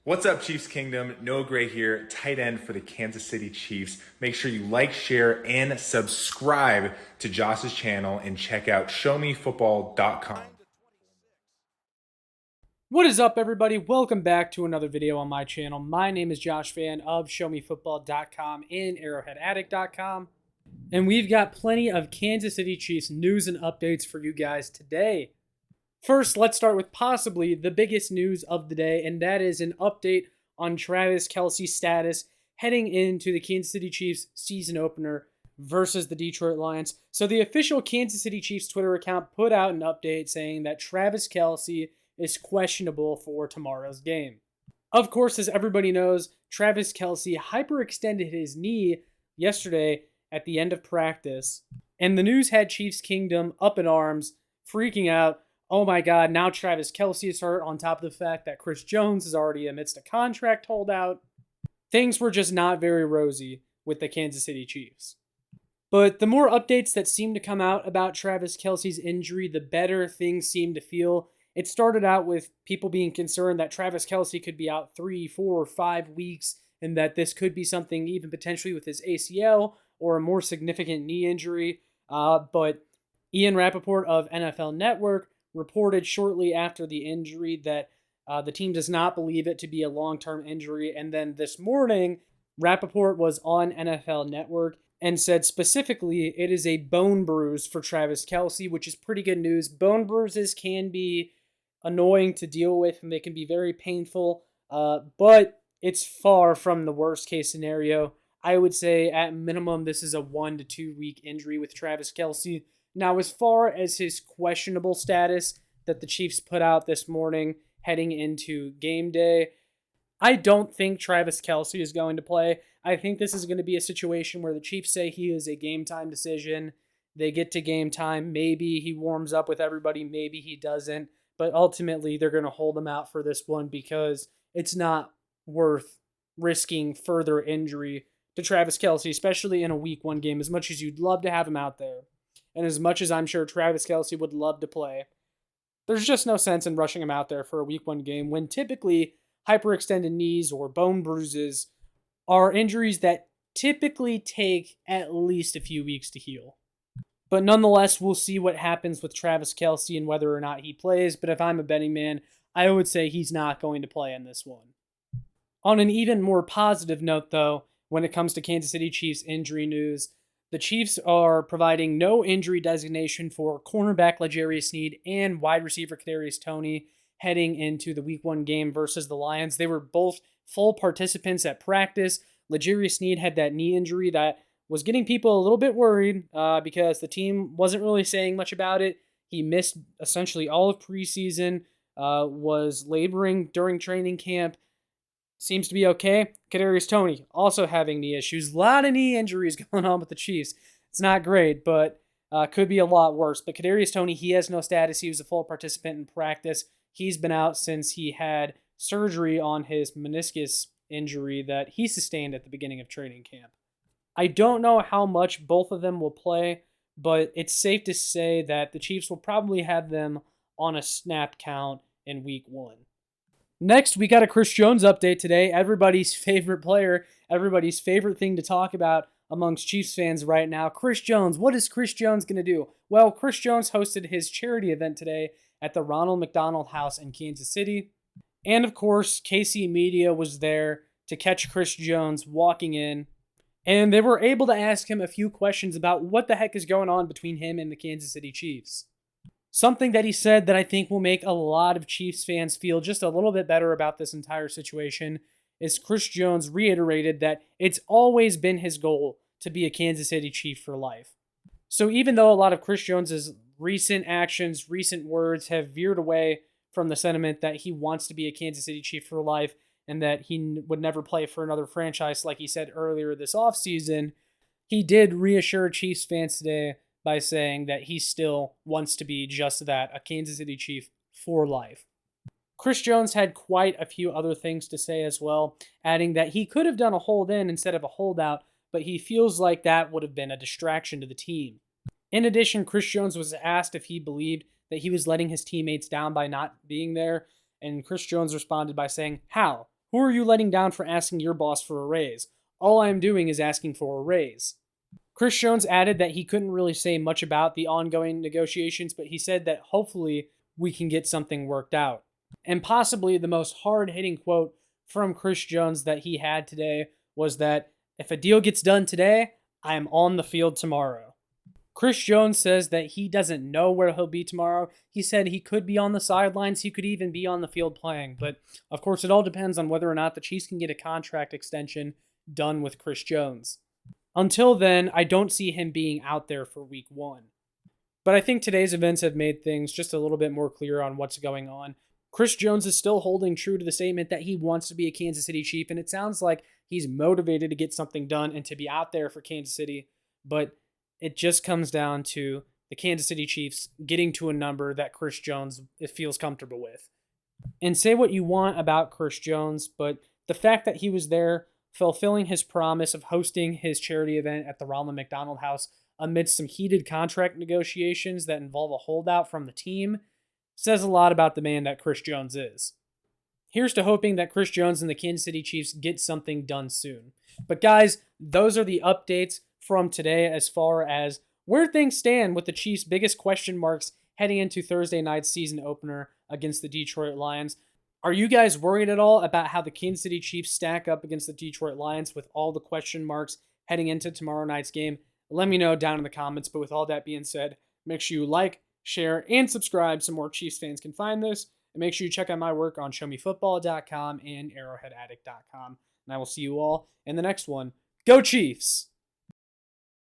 What's up, Chiefs Kingdom? Noah Gray here, tight end for the Kansas City Chiefs. Make sure you like, share, and subscribe to Josh's channel and check out showmefootball.com. What is up, everybody? Welcome back to another video on my channel. My name is Josh Fan of showmefootball.com and arrowheadaddict.com. And we've got plenty of Kansas City Chiefs news and updates for you guys today. First, let's start with possibly the biggest news of the day, and that is an update on Travis Kelce's status heading into the Kansas City Chiefs season opener versus the Detroit Lions. So the official Kansas City Chiefs Twitter account put out an update saying that Travis Kelce is questionable for tomorrow's game. Of course, as everybody knows, Travis Kelce hyperextended his knee yesterday at the end of practice, and the news had Chiefs Kingdom up in arms, freaking out. Oh my God, now Travis Kelce is hurt, on top of the fact that Chris Jones is already amidst a contract holdout. Things were just not very rosy with the Kansas City Chiefs. But the more updates that seem to come out about Travis Kelce's injury, the better things seem to feel. It started out with people being concerned that Travis Kelce could be out 3, 4, 5 weeks, and that this could be something even potentially with his ACL or a more significant knee injury. But Ian Rappaport of NFL Network reported shortly after the injury that the team does not believe it to be a long-term injury. And then this morning, Rappaport was on NFL Network and said specifically it is a bone bruise for Travis Kelce, which is pretty good news. Bone bruises can be annoying to deal with, and they can be very painful, but it's far from the worst case scenario. I would say at minimum this is a 1 to 2 week injury with Travis Kelce. Now, as far as his questionable status that the Chiefs put out this morning heading into game day, I don't think Travis Kelce is going to play. I think this is going to be a situation where the Chiefs say he is a game time decision. They get to game time. Maybe he warms up with everybody. Maybe he doesn't. But ultimately, they're going to hold him out for this one because it's not worth risking further injury to Travis Kelce, especially in a week 1 game, as much as you'd love to have him out there. And as much as I'm sure Travis Kelce would love to play, there's just no sense in rushing him out there for a week 1 game when typically hyperextended knees or bone bruises are injuries that typically take at least a few weeks to heal. But nonetheless, we'll see what happens with Travis Kelce and whether or not he plays. But if I'm a betting man, I would say he's not going to play in this one. On an even more positive note, though, when it comes to Kansas City Chiefs injury news, the Chiefs are providing no injury designation for cornerback Kadarius Toney and wide receiver Kadarius Toney heading into the week 1 game versus the Lions. They were both full participants at practice. Kadarius Toney had that knee injury that was getting people a little bit worried because the team wasn't really saying much about it. He missed essentially all of preseason, was laboring during training camp. Seems to be okay. Kadarius Toney also having knee issues. A lot of knee injuries going on with the Chiefs. It's not great, but could be a lot worse. But Kadarius Toney, he has no status. He was a full participant in practice. He's been out since he had surgery on his meniscus injury that he sustained at the beginning of training camp. I don't know how much both of them will play, but it's safe to say that the Chiefs will probably have them on a snap count in week 1. Next, we got a Chris Jones update today. Everybody's favorite player, everybody's favorite thing to talk about amongst Chiefs fans right now. Chris Jones, what is Chris Jones going to do? Well, Chris Jones hosted his charity event today at the Ronald McDonald House in Kansas City. And of course, KC Media was there to catch Chris Jones walking in. And they were able to ask him a few questions about what the heck is going on between him and the Kansas City Chiefs. Something that he said that I think will make a lot of Chiefs fans feel just a little bit better about this entire situation is Chris Jones reiterated that it's always been his goal to be a Kansas City Chief for life. So even though a lot of Chris Jones's recent actions, recent words have veered away from the sentiment that he wants to be a Kansas City Chief for life and that he would never play for another franchise like he said earlier this offseason, he did reassure Chiefs fans today by saying that he still wants to be just that, a Kansas City Chief for life. Chris Jones had quite a few other things to say as well, adding that he could have done a hold-in instead of a holdout, but he feels like that would have been a distraction to the team. In addition, Chris Jones was asked if he believed that he was letting his teammates down by not being there, and Chris Jones responded by saying, "How? Who are you letting down for asking your boss for a raise? All I am doing is asking for a raise. Chris Jones added that he couldn't really say much about the ongoing negotiations, but he said that hopefully we can get something worked out. And possibly the most hard-hitting quote from Chris Jones that he had today was that if a deal gets done today, I am on the field tomorrow. Chris Jones says that he doesn't know where he'll be tomorrow. He said he could be on the sidelines. He could even be on the field playing. But, of course, it all depends on whether or not the Chiefs can get a contract extension done with Chris Jones. Until then, I don't see him being out there for week 1. But I think today's events have made things just a little bit more clear on what's going on. Chris Jones is still holding true to the statement that he wants to be a Kansas City Chief, and it sounds like he's motivated to get something done and to be out there for Kansas City. But it just comes down to the Kansas City Chiefs getting to a number that Chris Jones feels comfortable with. And say what you want about Chris Jones, but the fact that he was there fulfilling his promise of hosting his charity event at the Ronald McDonald House amidst some heated contract negotiations that involve a holdout from the team says a lot about the man that Chris Jones is. Here's to hoping that Chris Jones and the Kansas City Chiefs get something done soon. But guys, those are the updates from today as far as where things stand with the Chiefs' biggest question marks heading into Thursday night's season opener against the Detroit Lions. Are you guys worried at all about how the Kansas City Chiefs stack up against the Detroit Lions with all the question marks heading into tomorrow night's game? Let me know down in the comments. But with all that being said, make sure you like, share, and subscribe so more Chiefs fans can find this. And make sure you check out my work on showmefootball.com and arrowheadaddict.com. And I will see you all in the next one. Go Chiefs!